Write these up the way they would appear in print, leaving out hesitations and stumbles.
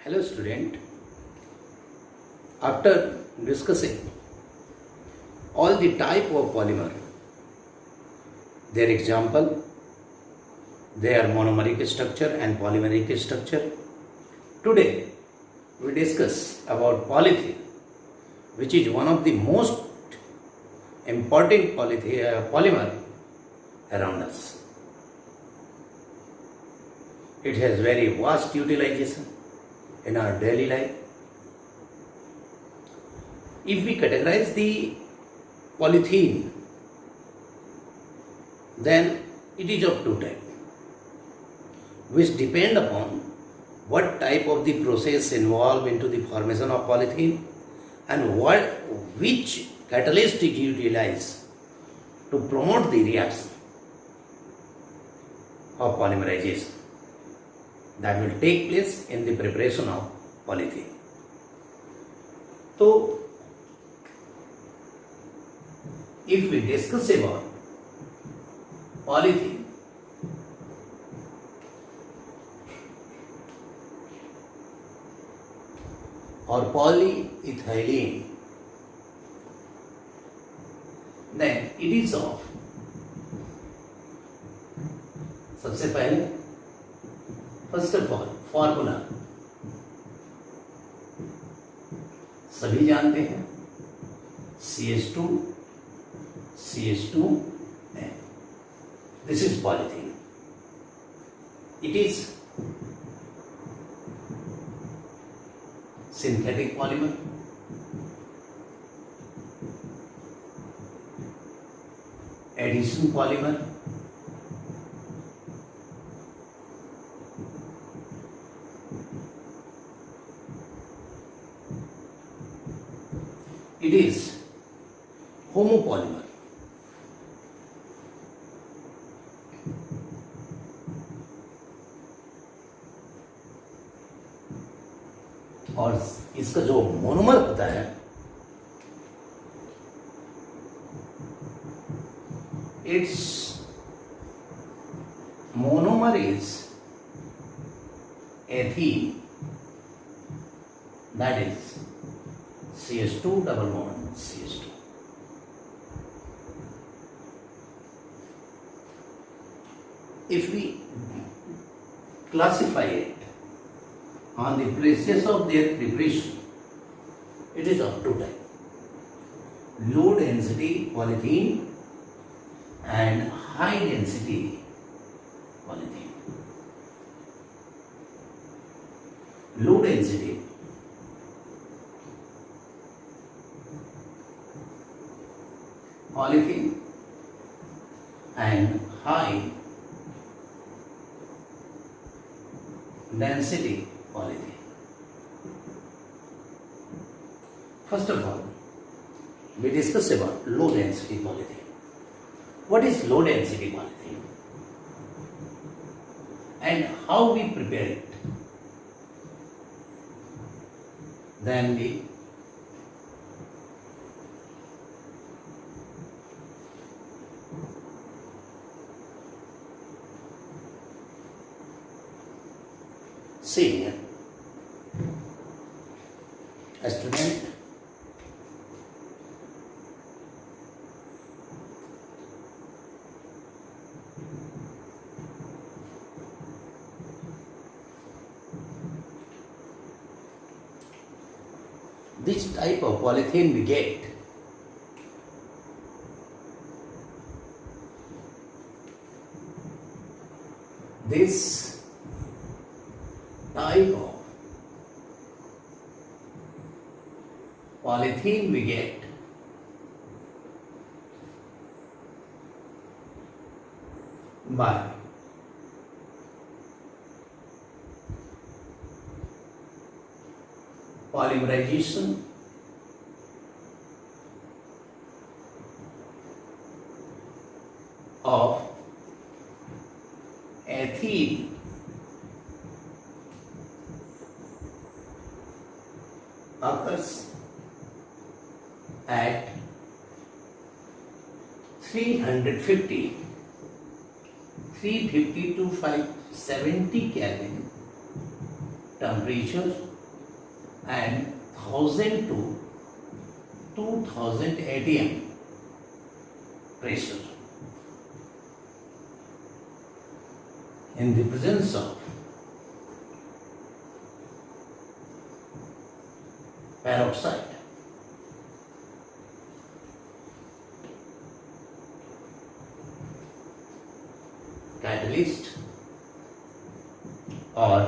Hello student, after discussing all the type of polymer, their example, their monomeric structure and polymeric structure, today we discuss about polythene, which is one of the most important polymer around us. It has very vast utilization in our daily life. If we categorize the polythene, then it is of two types, which depend upon what type of the process involved into the formation of polythene and which catalyst is utilized to promote the reaction of polymerization that will take place in the preparation of polythene. So, if we discuss about polythene, or polyethylene, then it is of सबसे पहले first of all formula सभी जानते हैं CH2 CH2N. This is polythene. It is synthetic polymer. Addition polymer. It is homopolymer. और इसका जो monomer होता है it's monomer is ethene, that is CH2 double bond CH2. If we classify it on the basis of their preparation, it is of two types: low density polythene and high density polythene. Low density polythene and high density polythene. First of all, we discuss about low density polythene. What is low density polythene and how we prepare it? Then we see here, a student this type of polythene we get this type of polythene we get by polymerization of ethene occurs at 350 to 570 Kelvin temperature and 1000 to 2000 atm pressure in the presence of peroxide. Catalyst or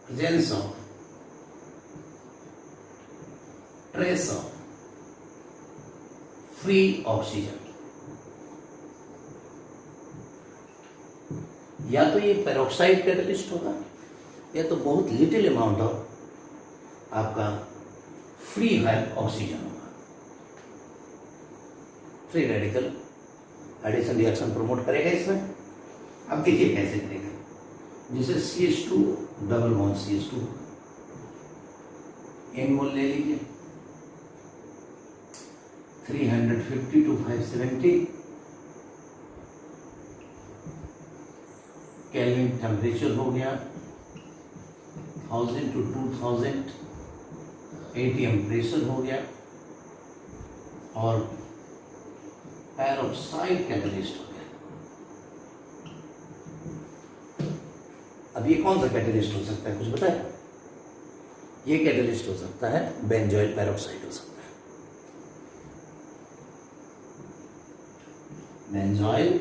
presence of trace of free oxygen. या तो ये peroxide catalyst होगा या तो बहुत little amount of आपका free है oxygen होगा। Free radical addition reaction promote करेगा इसमें। अब देखिए कैसे करेगा। जैसे CH2 double bond CH2 N मोल ले लीजिए 350 to 570 केल्विन टेम्परेचर हो गया 1000 to 2000 atm प्रेशर हो गया और पेरोक्साइड कैटलिस्ट हो गया। अब ये कौन सा कैटलिस्ट हो सकता है कुछ बताए? ये कैटलिस्ट हो सकता है बेंजोइल पेरोक्साइड हो सकता है। बेंजोइल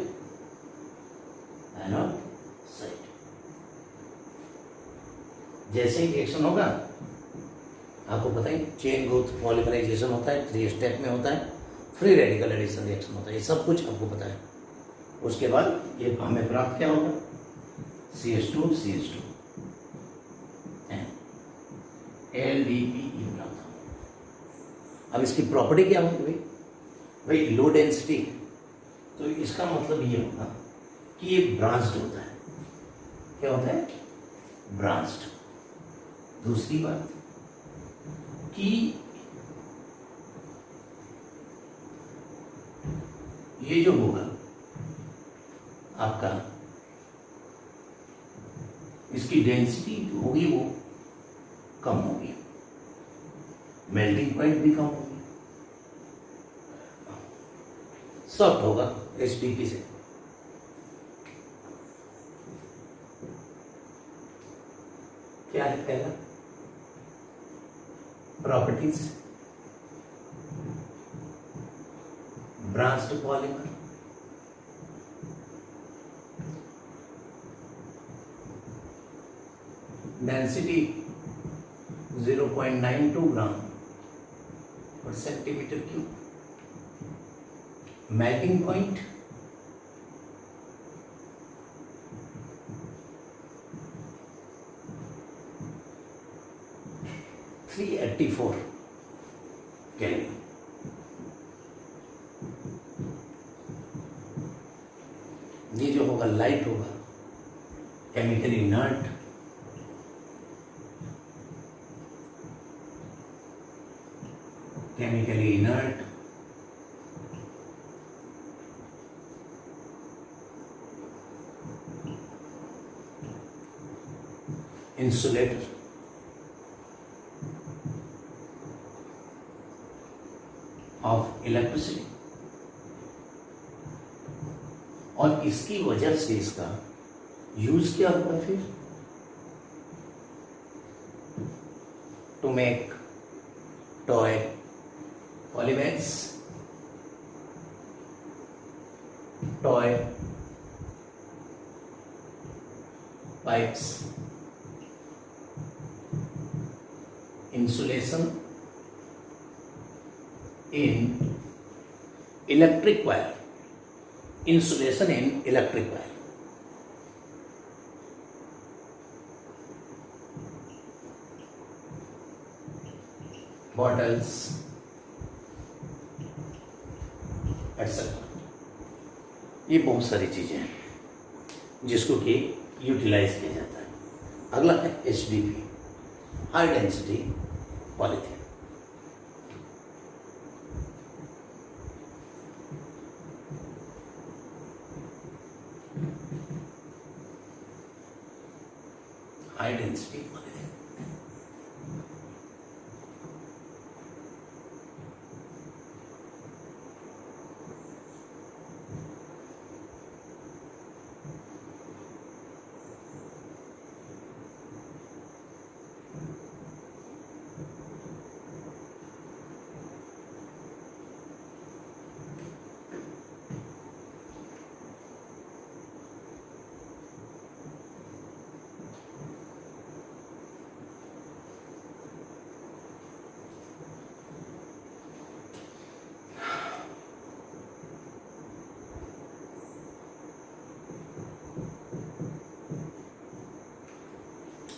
पेरोक्साइड जैसे ही रिएक्शन होगा आपको पता है चेन ग्रोथ पॉलीमराइजेशन होता है, 3 स्टेप में होता है, फ्री रेडिकल एडिशन रिएक्शन होता है, ये सब कुछ आपको पता है। उसके बाद ये हमें प्राप्त क्या होगा CH2 CH2 LDPE प्राप्त होगा। अब इसकी प्रॉपर्टी क्या होगी भाई लो डेंसिटी, तो इसका मतलब ये होगा कि ये ब्रांच्ड होता है। क्या होता है? ब्रांच्ड। दूसरी बात कि ये जो होगा आपका इसकी डेंसिटी जो होगी वो कम होगी, मेल्टिंग पॉइंट भी कम होगी, सॉफ्ट होगा HDP से। क्या है पहला properties branched polymer, density 0.92 gram पर centimetre cube, melting point 384 kelvin. ये जो होगा लाइट होगा, chemically inert, insulator, of electricity, और इसकी वजह से इसका यूज क्या होगा फिर to make toy polymers, toy pipes, insulation in electric wire, insulation in electric wire, bottles etc. ये बहुत सारी चीजें हैं जिसको कि यूटिलाइज किया जाता है। अगला है HDP, high density polythene. High density polythene.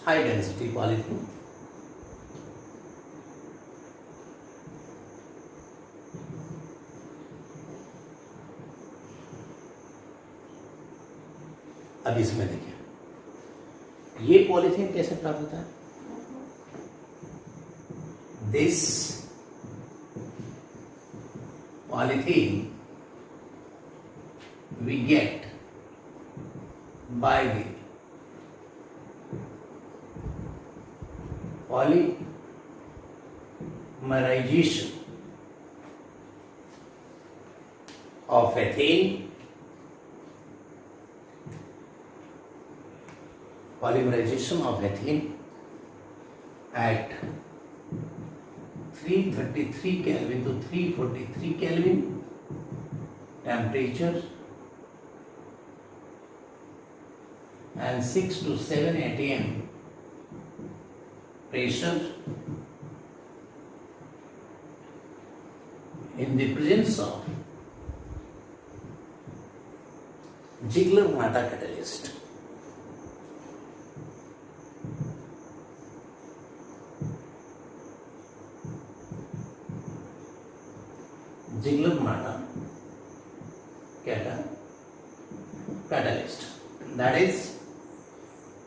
High density polythene. अब इसमें देखिए ये पॉलीथीन कैसे प्राप्त होता है. This polythene we get by the polymerization of ethane, at 333 Kelvin to 343 Kelvin temperature and 6 to 7 atm pressure in the presence of Ziegler-Natta catalyst. Ziegler-Natta catalyst, that is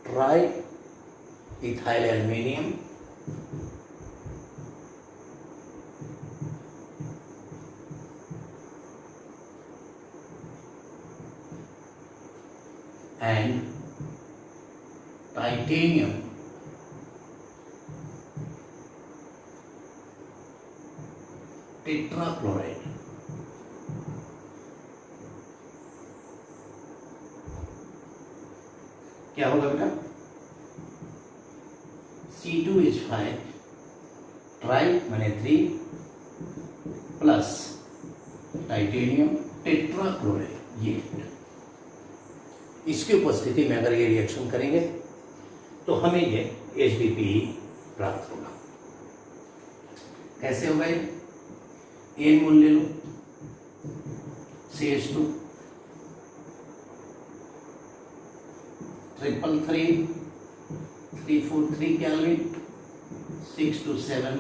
triethyl aluminium and titanium tetrachloride. क्या होगा बेटा? C2H5 try माने 3 plus titanium tetrachloride. ये इसकी उपस्थिति में अगर ये रिएक्शन करेंगे तो हमें ये HDPE प्राप्त होगा. कैसे होगा ये? एन मोल ले लो CH2 333 Kelvin 6 to 7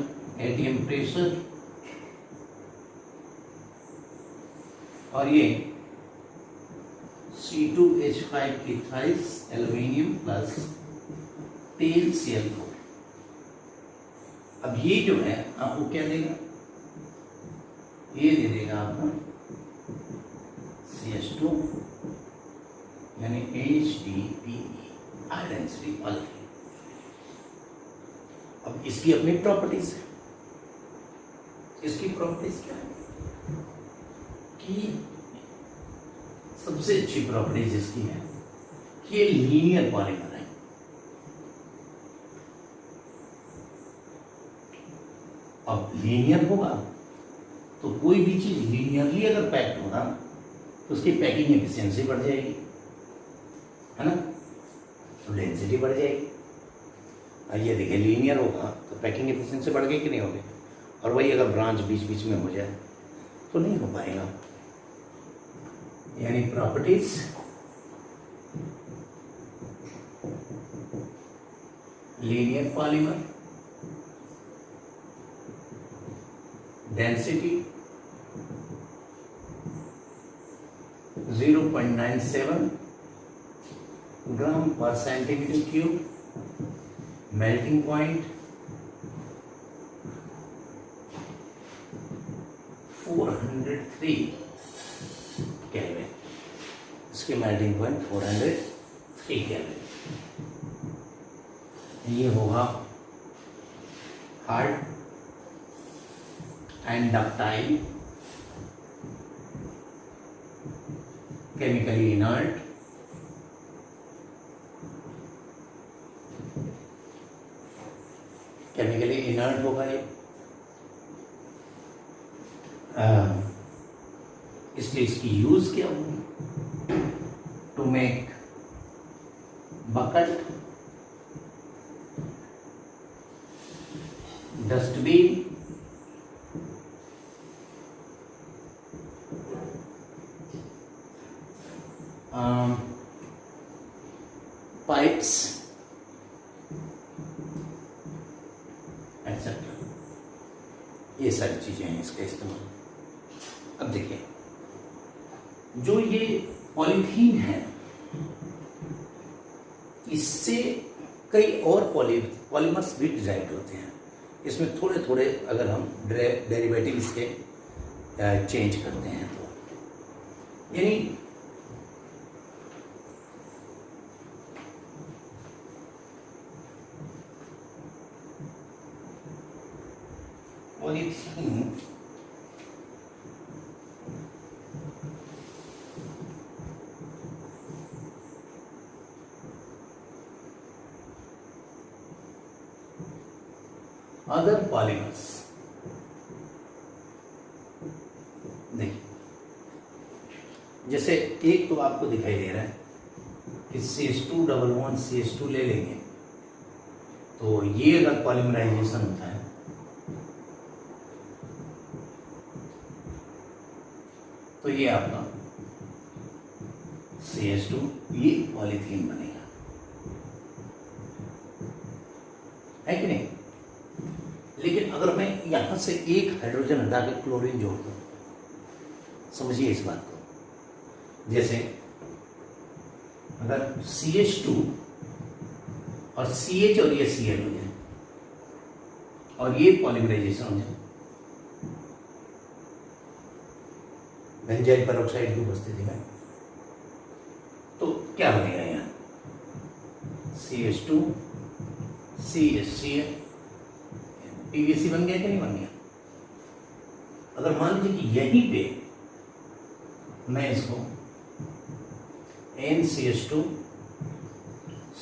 atm pressure और ये C2H5 ethyl aluminium plus 10Cl4. अब ये जो है आपको क्या देगा? ये दे देगा आपको CH2 यानी HDPE, हाई डेंसिटी पॉलीथीन. अब इसकी अपनी प्रॉपर्टीज है. इसकी प्रॉपर्टीज क्या है कि सबसे अच्छी प्रॉपर्टीज इसकी है कि ये लीनियर पॉलीमर है. अब लीनियर होगा तो कोई भी चीज लीनियरली अगर पैक्ड होगा तो उसकी पैकिंग एफिशिएंसी बढ़ जाएगी, है ना, तो डेंसिटी बढ़ जाएगी. और ये देखिए लीनियर होगा तो पैकिंग एफिशिएंसी बढ़ गई कि नहीं होगी. और वही अगर ब्रांच बीच बीच में हो जाए तो नहीं हो पाएगा. यानी properties linear polymer, density 0.97 gram पर centimetre cube, melting point 403 kelvin. इसके मेल्टिंग पॉइंट 403 केल्विन. ये होगा hard and ductile, chemically inert, chemically inert होगा ये, इसलिए इसकी यूज क्या होगी, to make bucket, dustbin, pipes etcetera, ये सारी चीजें हैं इसका इस्तेमाल। अब देखिए, जो ये पॉलीथीन है, इससे कई और पॉलीमर्स भी डिराइव होते हैं। इसमें थोड़े थोड़े अगर हम डेरिवेटिव इसके चेंज करते हैं तो, यानी पॉलीथीन अदर पॉलीमर्स, देखिए जैसे एक तो आपको दिखाई दे रहा है कि CH2 ले लेंगे तो ये अगर पॉलीमराइजेशन होता है तो ये आपका CH2 ये पॉलीथीन बनेगा, है कि नहीं। लेकिन अगर मैं यहां से एक हाइड्रोजन हटा के क्लोरीन जोड़ दूं, समझिए इस बात को, जैसे अगर CH2 और CH और ये Cl हो जाए और ये पॉलीमराइजेशन हो जाए बेंजाइल पेरोक्साइड की उपस्थिति में, तो क्या बनेगा यहाँ, CH2 CHCl, PVC बन गया कि नहीं बन गया। अगर मान लीजिए कि यहीं पे मैं इसको NCH2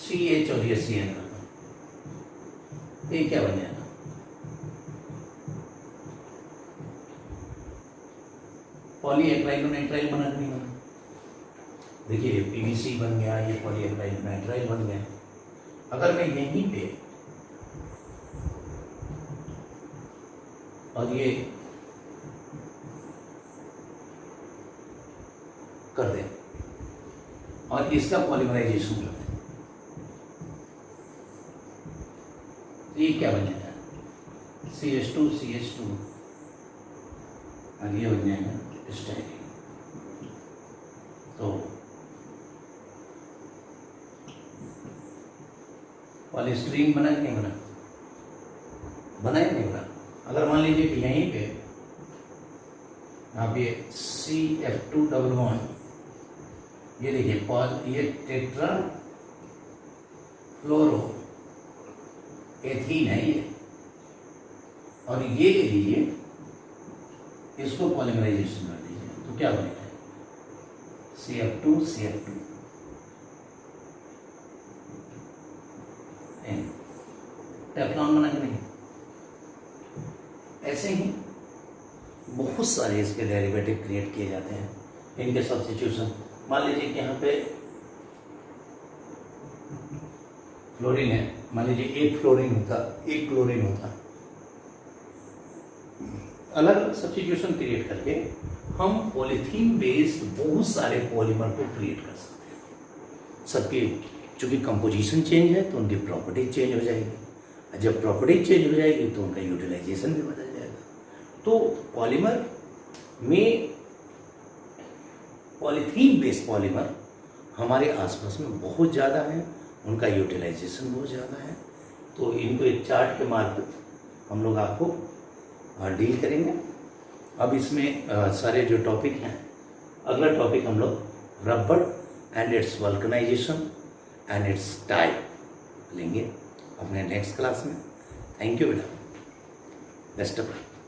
CH और ये Cl कर दूं, तो ये क्या बन जाएगा, पॉलीएक्राइलोनाइट्राइल बना कि नहीं बना। देखिए ये PVC बन गया, ये पॉलीएक्राइलोनाइट्राइल बन गया। अगर मैं यहीं पे और ये कर दें और इसका पॉलीमराइजेशन कर दें, तो ये क्या बन जाएगा, CH2 और ये बन जाएगा स्टाइरिन। तो पॉलीस्टीरीन बना कि नहीं बना, बना या नहीं बना। अगर मान लीजिए कि यहीं पे आप ये CF2 डबल बॉन्ड, ये देखिए ये टेट्रा फ्लोरो एथीन है ये, और ये ले लीजिए, इसको पॉलीमराइजेशन कर दीजिए, तो क्या बनेगा, CF2 टेफ्लॉन बना कि नहीं। ऐसे ही बहुत सारे इसके डेरिवेटिव क्रिएट किए जाते हैं, इनके सब्स्टिट्यूशन। मान लीजिए कि यहाँ पे फ्लोरीन है, मान लीजिए एक क्लोरीन होता, अलग अलग सब्स्टिट्यूशन क्रिएट करके हम पॉलीथीन बेस्ड बहुत सारे पॉलीमर को क्रिएट कर सकते हैं। सबकी चूंकि कंपोजिशन चेंज है तो उनकी प्रॉपर्टी चेंज हो जाएगी, जब प्रॉपर्टी चेंज हो जाएगी तो उनका यूटिलाइजेशन भी बदल जाएगा। तो पॉलीमर में पॉलीथीन बेस्ड पॉलीमर हमारे आसपास में बहुत ज़्यादा है, उनका यूटिलाइजेशन बहुत ज़्यादा है। तो इनको एक चार्ट के मार्फत हम लोग आपको डील करेंगे। अब इसमें सारे जो टॉपिक हैं, अगला टॉपिक हम लोग rubber and its vulcanisation and its type लेंगे। अपने नेक्स्ट क्लास में। थैंक यू बेटा, बेस्ट ऑफ लक।